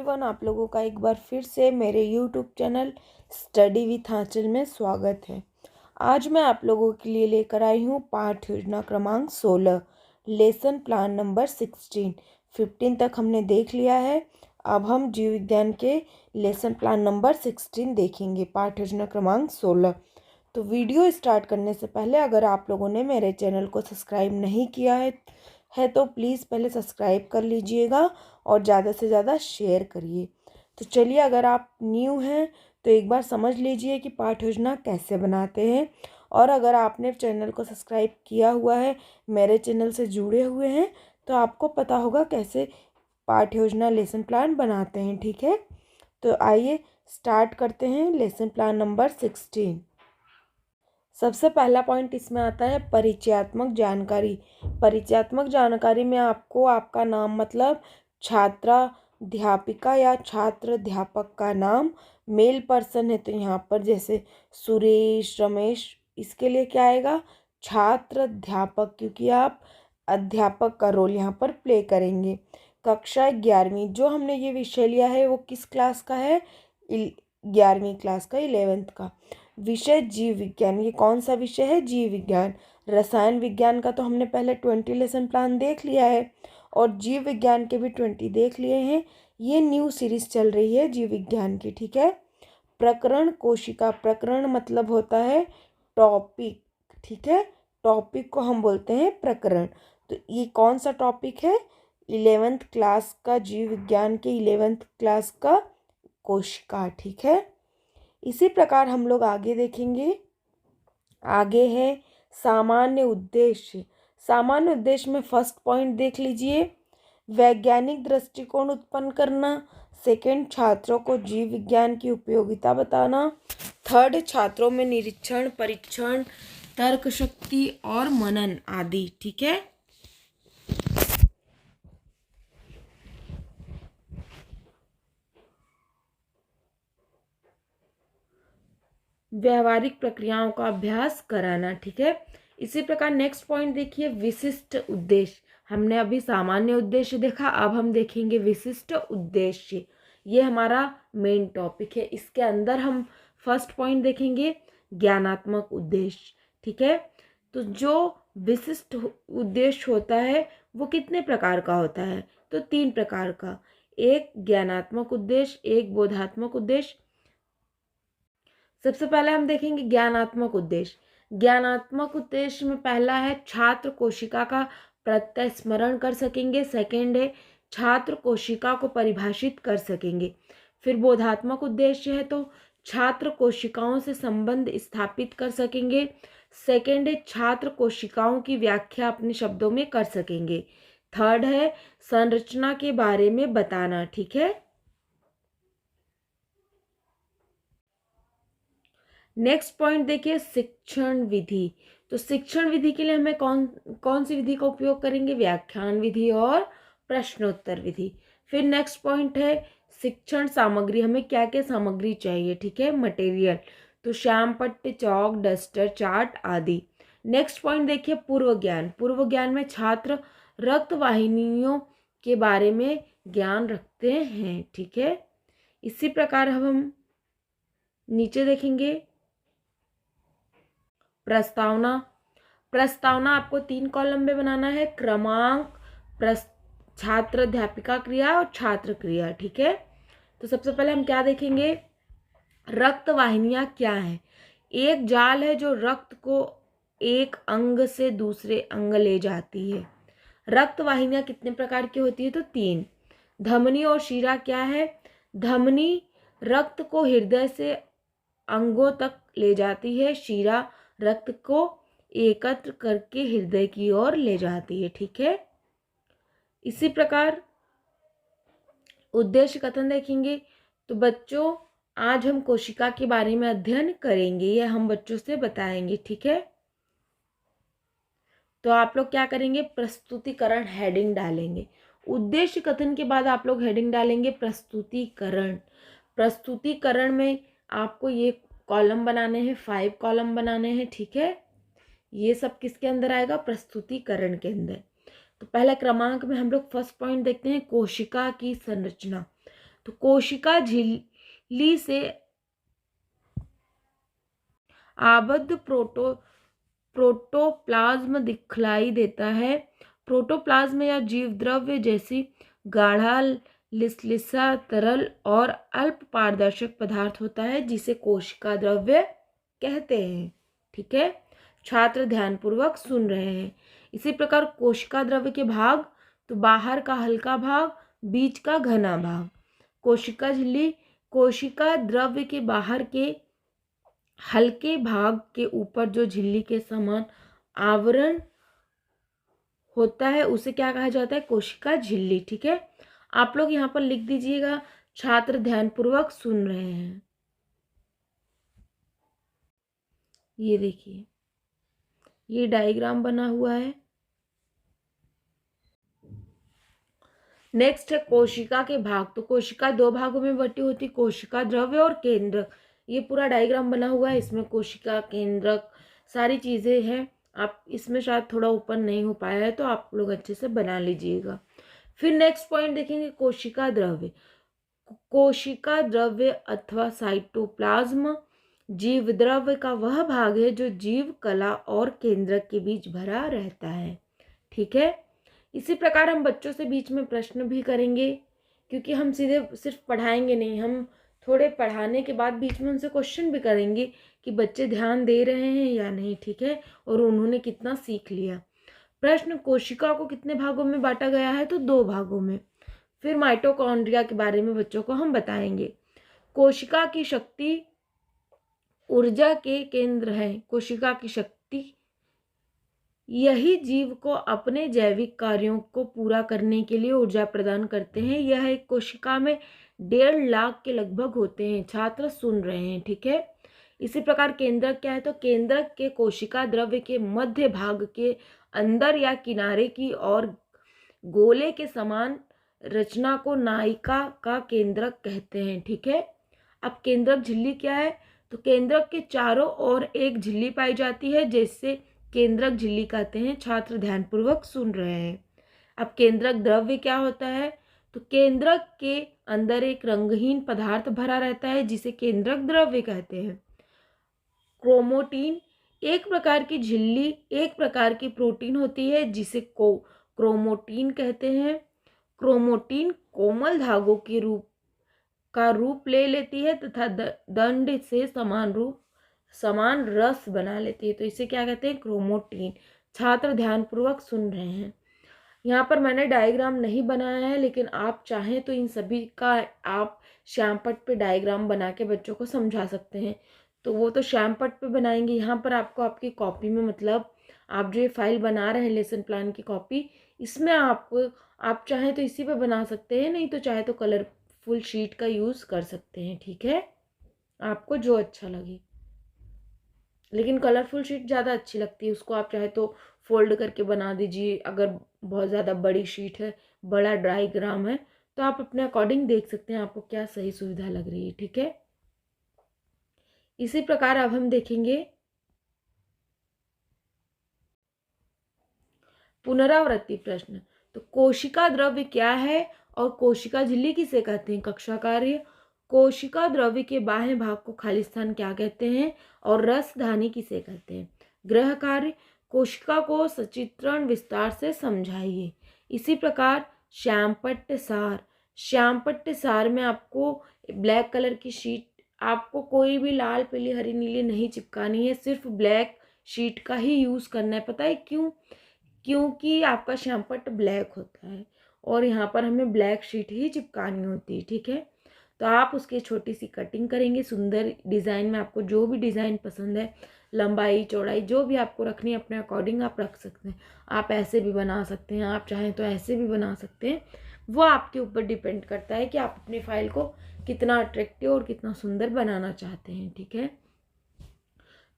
Everyone, आप लोगों का एक बार फिर से मेरे यूट्यूब चैनल स्टडी विथ आंचल में स्वागत है। आज मैं आप लोगों के लिए लेकर आई हूँ पाठ योजना क्रमांक 16, लेसन प्लान नंबर 15 तक हमने देख लिया है। अब हम जीव विज्ञान के लेसन प्लान नंबर 16 देखेंगे, पाठ योजना क्रमांक 16। तो वीडियो स्टार्ट करने से पहले अगर आप लोगों ने मेरे चैनल को सब्सक्राइब नहीं किया है तो प्लीज़ पहले सब्सक्राइब कर लीजिएगा और ज़्यादा से ज़्यादा शेयर करिए। तो चलिए, अगर आप न्यू हैं तो एक बार समझ लीजिए कि पाठ योजना कैसे बनाते हैं, और अगर आपने चैनल को सब्सक्राइब किया हुआ है, मेरे चैनल से जुड़े हुए हैं, तो आपको पता होगा कैसे पाठ योजना लेसन प्लान बनाते हैं। ठीक है, तो आइए स्टार्ट करते हैं लेसन प्लान नंबर 16। सबसे पहला पॉइंट इसमें आता है परिचयात्मक जानकारी। परिचयात्मक जानकारी में आपको आपका नाम, मतलब छात्राध्यापिका या छात्र अध्यापक का नाम, मेल पर्सन है तो यहाँ पर जैसे सुरेश, रमेश, इसके लिए क्या आएगा? छात्र अध्यापक, क्योंकि आप अध्यापक का रोल यहाँ पर प्ले करेंगे। कक्षा 11वीं, जो हमने ये विषय लिया है वो किस क्लास का है? 11वीं क्लास का, 11th का। विषय जीव विज्ञान, ये कौन सा विषय है? जीव विज्ञान। रसायन विज्ञान का तो हमने पहले 20 लेसन प्लान देख लिया है, और जीव विज्ञान के भी 20 देख लिए हैं। ये न्यू सीरीज चल रही है जीव विज्ञान की। ठीक है। प्रकरण कोशिका, प्रकरण मतलब होता है टॉपिक। ठीक है, टॉपिक को हम बोलते हैं प्रकरण। तो ये कौन सा टॉपिक है? 11th क्लास का, जीव विज्ञान के 11th क्लास का कोशिका। ठीक है, इसी प्रकार हम लोग आगे देखेंगे। आगे है सामान्य उद्देश्य। सामान्य उद्देश्य में फर्स्ट पॉइंट देख लीजिए, वैज्ञानिक दृष्टिकोण उत्पन्न करना। सेकंड, छात्रों को जीव विज्ञान की उपयोगिता बताना। थर्ड, छात्रों में निरीक्षण, परीक्षण, तर्क शक्ति और मनन आदि। ठीक है, व्यावहारिक प्रक्रियाओं का अभ्यास कराना। ठीक है, इसी प्रकार नेक्स्ट पॉइंट देखिए, विशिष्ट उद्देश्य। हमने अभी सामान्य उद्देश्य देखा, अब हम देखेंगे विशिष्ट उद्देश्य। ये हमारा मेन टॉपिक है। इसके अंदर हम फर्स्ट पॉइंट देखेंगे ज्ञानात्मक उद्देश्य। ठीक है, तो जो विशिष्ट उद्देश्य होता है वो कितने प्रकार का होता है? तो 3 प्रकार का। एक ज्ञानात्मक उद्देश्य, एक बोधात्मक उद्देश्य। सबसे पहले हम देखेंगे ज्ञानात्मक उद्देश्य। ज्ञानात्मक उद्देश्य में पहला है छात्र कोशिका का प्रत्यय स्मरण कर सकेंगे। सेकंड है छात्र कोशिका को परिभाषित कर सकेंगे। फिर बोधात्मक उद्देश्य है तो छात्र कोशिकाओं से संबंध स्थापित कर सकेंगे। सेकंड है छात्र कोशिकाओं की व्याख्या अपने शब्दों में कर सकेंगे। थर्ड है संरचना के बारे में बताना। ठीक है, नेक्स्ट पॉइंट देखिए शिक्षण विधि। तो शिक्षण विधि के लिए हमें कौन कौन सी विधि का उपयोग करेंगे? व्याख्यान विधि और प्रश्नोत्तर विधि। फिर नेक्स्ट पॉइंट है शिक्षण सामग्री। हमें क्या क्या सामग्री चाहिए? ठीक है, मटेरियल, तो श्याम पट्ट, चौक, डस्टर, चार्ट आदि। नेक्स्ट पॉइंट देखिए पूर्व ज्ञान। पूर्व ज्ञान में छात्र रक्त वाहिनियों के बारे में ज्ञान रखते हैं। ठीक है, इसी प्रकार हम नीचे देखेंगे प्रस्तावना। प्रस्तावना आपको 3 कॉलम में बनाना है, क्रमांक, छात्र अध्यापिका क्रिया और छात्र क्रिया। ठीक है, तो सबसे पहले हम क्या देखेंगे? रक्त वाहिनियां क्या है? एक जाल है जो रक्त को एक अंग से दूसरे अंग ले जाती है। रक्त वाहिनियां कितने प्रकार की होती है? तो 3। धमनी और शिरा क्या है? धमनी रक्त को हृदय से अंगों तक ले जाती है, शिरा रक्त को एकत्र करके हृदय की ओर ले जाती है। ठीक है, इसी प्रकार उद्देश्य कथन देखेंगे। तो बच्चों, आज हम कोशिका के बारे में अध्ययन करेंगे, ये हम बच्चों से बताएंगे। ठीक है, तो आप लोग क्या करेंगे? प्रस्तुतिकरण हेडिंग डालेंगे। उद्देश्य कथन के बाद आप लोग हेडिंग डालेंगे प्रस्तुतिकरण। प्रस्तुतिकरण में आपको ये कॉलम बनाने हैं, 5 कॉलम बनाने हैं। ठीक है, ये सब किसके अंदर आएगा? प्रस्तुतिकरण के अंदर। तो पहले क्रमांक में हम लोग फर्स्ट पॉइंट देखते हैं कोशिका की संरचना। तो कोशिका झिल्ली से आबद्ध प्रोटोप्लाज्म दिखलाई देता है। प्रोटोप्लाज्म या जीव द्रव्य जैसी गाढ़ा लिसलिसा तरल और अल्प पारदर्शक पदार्थ होता है जिसे कोशिका द्रव्य कहते हैं। ठीक है, छात्र ध्यानपूर्वक सुन रहे हैं। इसी प्रकार कोशिका द्रव्य के भाग, तो बाहर का हल्का भाग, बीच का घना भाग। कोशिका झिल्ली कोशिका द्रव्य के बाहर के हल्के भाग के ऊपर जो झिल्ली के समान आवरण होता है उसे क्या कहा जाता है? कोशिका झिल्ली। ठीक है, आप लोग यहाँ पर लिख दीजिएगा, छात्र ध्यानपूर्वक सुन रहे हैं। ये देखिए, ये डायग्राम बना हुआ है। नेक्स्ट है कोशिका के भाग। तो कोशिका दो भागों में बटी होती, कोशिका द्रव्य और केंद्रक। ये पूरा डायग्राम बना हुआ है, इसमें कोशिका, केंद्रक सारी चीजें हैं। आप इसमें शायद थोड़ा ऊपर नहीं हो पाया है तो आप लोग अच्छे से बना लीजिएगा। फिर नेक्स्ट पॉइंट देखेंगे, कोशिका द्रव्य। कोशिका द्रव्य अथवा साइटोप्लाज्म जीव द्रव्य का वह भाग है जो जीव कला और केंद्रक के बीच भरा रहता है। ठीक है, इसी प्रकार हम बच्चों से बीच में प्रश्न भी करेंगे, क्योंकि हम सीधे सिर्फ पढ़ाएंगे नहीं, हम थोड़े पढ़ाने के बाद बीच में उनसे क्वेश्चन भी करेंगे कि बच्चे ध्यान दे रहे हैं या नहीं। ठीक है, और उन्होंने कितना सीख लिया। प्रश्न, कोशिका को कितने भागों में बांटा गया है? तो 2 भागों में। फिर माइटोकॉन्ड्रिया के बारे में बच्चों को हम बताएंगे। कोशिका की शक्ति ऊर्जा के केंद्र है। कोशिका की शक्ति यही जीव को अपने जैविक कार्यों को पूरा करने के लिए ऊर्जा प्रदान करते हैं। यह एक कोशिका में 1.5 लाख के लगभग होते हैं। छात्र सुन रहे हैं। ठीक है, इसी प्रकार केंद्रक क्या है? तो केंद्रक के कोशिका द्रव्य के मध्य भाग के अंदर या किनारे की और गोले के समान रचना को नायिका का केंद्रक कहते हैं। ठीक है, अब केंद्रक झिल्ली क्या है? तो केंद्रक के चारों ओर एक झिल्ली पाई जाती है जिससे केंद्रक झिल्ली कहते हैं। छात्र ध्यानपूर्वक सुन रहे हैं। अब केंद्रक द्रव्य क्या होता है? तो केंद्रक के अंदर एक रंगहीन पदार्थ भरा रहता है जिसे केंद्रक द्रव्य कहते हैं। क्रोमोटीन एक प्रकार की झिल्ली एक प्रकार की प्रोटीन होती है जिसे क्रोमोटीन कहते हैं। क्रोमोटीन कोमल धागों के रूप ले लेती है तथा दंड से समान रस बना लेती है। तो इसे क्या कहते हैं? क्रोमोटीन। छात्र ध्यानपूर्वक सुन रहे हैं। यहाँ पर मैंने डायग्राम नहीं बनाया है, लेकिन आप चाहें तो इन सभी का आप श्यामपट्ट पे डायग्राम बना के बच्चों को समझा सकते हैं। तो वो तो श्यामपट्ट पे बनाएंगे। यहाँ पर आपको आपकी कॉपी में, मतलब आप जो ये फाइल बना रहे हैं लेसन प्लान की कॉपी, इसमें आप चाहें तो इसी पे बना सकते हैं, नहीं तो चाहे तो कलरफुल शीट का यूज़ कर सकते हैं। ठीक है, आपको जो अच्छा लगे, लेकिन कलरफुल शीट ज़्यादा अच्छी लगती है। उसको आप चाहे तो फोल्ड करके बना दीजिए। अगर बहुत ज़्यादा बड़ी शीट है, बड़ा डायग्राम है, तो आप अपने अकॉर्डिंग देख सकते हैं आपको क्या सही सुविधा लग रही है। ठीक है, इसी प्रकार अब हम देखेंगे पुनरावृत्ति प्रश्न। तो कोशिका द्रव्य क्या है और कोशिका झिल्ली किसे कहते हैं? कक्षा कार्य, कोशिका द्रव्य के बाह्य भाग को खाली स्थान क्या कहते हैं और रसधानी किसे कहते हैं? गृह कार्य, कोशिका को सचित्रण विस्तार से समझाइए। इसी प्रकार श्यामपट्ट सार, श्यामपट्ट सार में आपको ब्लैक कलर की शीट, आपको कोई भी लाल, पीली, हरी, नीली नहीं चिपकानी है, सिर्फ ब्लैक शीट का ही यूज़ करना है। पता है क्यों? क्योंकि आपका श्यामपट्ट ब्लैक होता है और यहाँ पर हमें ब्लैक शीट ही चिपकानी होती है। ठीक है, तो आप उसकी छोटी सी कटिंग करेंगे सुंदर डिज़ाइन में। आपको जो भी डिज़ाइन पसंद है, लंबाई चौड़ाई जो भी आपको रखनी है अपने अकॉर्डिंग आप रख सकते हैं। आप ऐसे भी बना सकते हैं, आप चाहें तो ऐसे भी बना सकते हैं। वो आपके ऊपर डिपेंड करता है कि आप अपनी फाइल को कितना अट्रैक्टिव और कितना सुंदर बनाना चाहते हैं। ठीक है,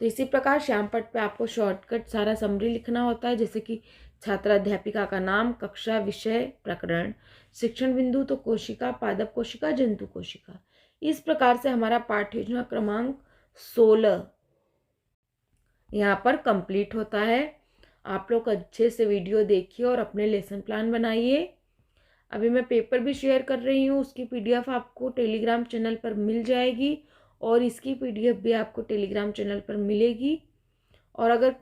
तो इसी प्रकार श्यामपट्ट पे आपको शॉर्टकट सारा समरी लिखना होता है, जैसे कि छात्राध्यापिका का नाम, कक्षा, विषय, प्रकरण, शिक्षण बिंदु, तो कोशिका, पादप कोशिका, जंतु कोशिका। इस प्रकार से हमारा पाठ योजना क्रमांक 16 यहाँ पर कंप्लीट होता है। आप लोग अच्छे से वीडियो देखिए और अपने लेसन प्लान बनाइए। अभी मैं पेपर भी शेयर कर रही हूँ, उसकी PDF आपको टेलीग्राम चैनल पर मिल जाएगी और इसकी PDF भी आपको टेलीग्राम चैनल पर मिलेगी। और अगर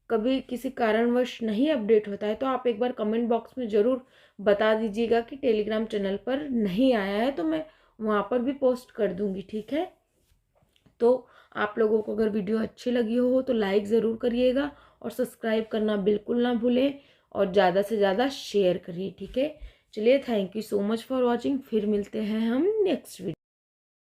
कभी किसी कारणवश नहीं अपडेट होता है तो आप एक बार कमेंट बॉक्स में ज़रूर बता दीजिएगा कि टेलीग्राम चैनल पर नहीं आया है, तो मैं वहाँ पर भी पोस्ट कर दूँगी, ठीक है। तो आप लोगों को अगर वीडियो अच्छी लगी हो तो लाइक ज़रूर करिएगा और सब्सक्राइब करना बिल्कुल ना भूलें और ज़्यादा से ज़्यादा शेयर करिए, ठीक है। चलिए, thank you so much for watching. फिर मिलते हैं हम नेक्स्ट वीडियो।